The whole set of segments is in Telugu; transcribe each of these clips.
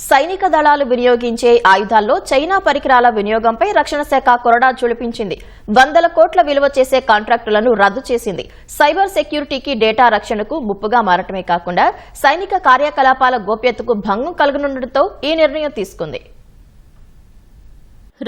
సైనిక దళాలు వినియోగించే ఆయుధాల్లో చైనా పరికరాల వినియోగంపై రక్షణ శాఖ కొరడా చులిపించింది. వందల కోట్ల విలువ చేసే కాంట్రాక్టులను రద్దు చేసింది. సైబర్ సెక్యూరిటీకి డేటా రక్షణకు ముప్పుగా మారటమే కాకుండా సైనిక కార్యకలాపాల గోప్యతకు భంగం కలుగనుండటంతో ఈ నిర్ణయం తీసుకుంది.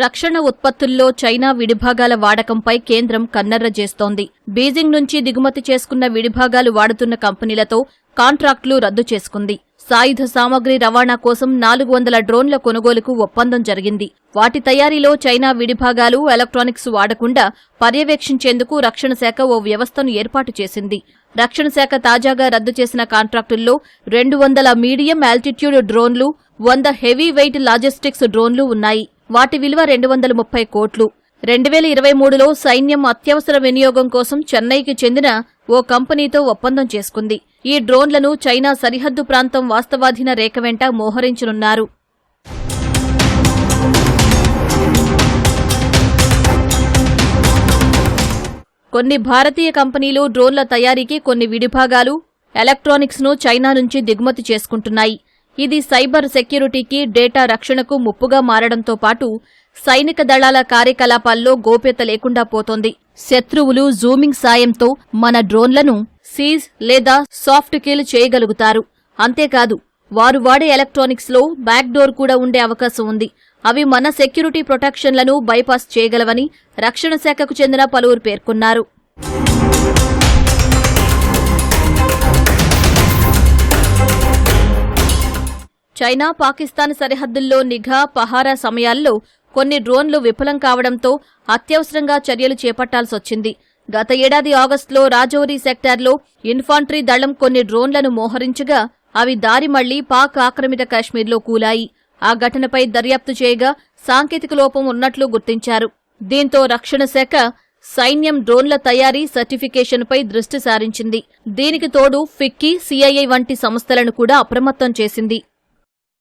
రక్షణ ఉత్పత్తుల్లో చైనా విడిభాగాల వాడకంపై కేంద్రం కన్నెర్ర చేస్తోంది. బీజింగ్ నుంచి దిగుమతి చేసుకున్న విడిభాగాలు వాడుతున్న కంపెనీలతో కాంట్రాక్టులు రద్దు చేసుకుంది. సాయుధ సామగ్రి రవాణా కోసం 400 డ్రోన్ల కొనుగోలుకు ఒప్పందం జరిగింది. వాటి తయారీలో చైనా విడిభాగాలు, ఎలక్ట్రానిక్స్ వాడకుండా పర్యవేక్షించేందుకు రక్షణ శాఖ ఓ వ్యవస్థను ఏర్పాటు చేసింది. రక్షణ శాఖ తాజాగా రద్దు చేసిన కాంట్రాక్టుల్లో 200 మీడియం ఆల్టిట్యూడ్ డ్రోన్లు, 100 హెవీ వెయిట్ లాజిస్టిక్స్ డ్రోన్లు ఉన్నాయి. వాటి విలువ 230 కోట్లు. 2023లో సైన్యం అత్యవసర వినియోగం కోసం చెన్నైకి చెందిన ఓ కంపెనీతో ఒప్పందం చేసుకుంది. ఈ డ్రోన్లను చైనా సరిహద్దు ప్రాంతం వాస్తవాధీన రేఖ వెంట మోహరించనున్నారు. కొన్ని భారతీయ కంపెనీలు డ్రోన్ల తయారీకి కొన్ని విడిభాగాలు, ఎలక్ట్రానిక్స్ ను చైనా నుంచి దిగుమతి చేసుకుంటున్నాయి. ఇది సైబర్ సెక్యూరిటీకి, డేటా రక్షణకు ముప్పుగా మారడంతో పాటు సైనిక దళాల కార్యకలాపాల్లో గోప్యత లేకుండా పోతోంది. శత్రువులు జూమింగ్ సాయంతో మన డ్రోన్లను సీజ్ లేదా సాఫ్ట్ కిల్ చేయగలుగుతారు. అంతేకాదు, వారు వాడే ఎలక్ట్రానిక్స్ లో బ్యాక్ డోర్ కూడా ఉండే అవకాశం ఉంది. అవి మన సెక్యూరిటీ ప్రొటెక్షన్లను బైపాస్ చేయగలవని రక్షణ శాఖకు చెందిన పలువురు పేర్కొన్నారు. చైనా, పాకిస్తాన్ సరిహద్దుల్లో నిఘా, పహారా సమయాల్లో కొన్ని డ్రోన్లు విఫలం కావడంతో అత్యవసరంగా చర్యలు చేపట్టాల్సొచ్చింది. గత ఏడాది ఆగస్టులో రాజౌరి సెక్టార్లో ఇన్ఫాంట్రీ దళం కొన్ని డ్రోన్లను మోహరించగా అవి దారి మళ్లీ పాక్ ఆక్రమిత కాశ్మీర్లో కూలాయి. ఆ ఘటనపై దర్యాప్తు చేయగా సాంకేతిక లోపం ఉన్నట్లు గుర్తించారు. దీంతో రక్షణ శాఖ సైన్యం డ్రోన్ల తయారీ, సర్టిఫికేషన్పై దృష్టి సారించింది. దీనికి తోడు ఫిక్కీ, సిఐఐ వంటి సంస్థలను కూడా అప్రమత్తం చేసింది.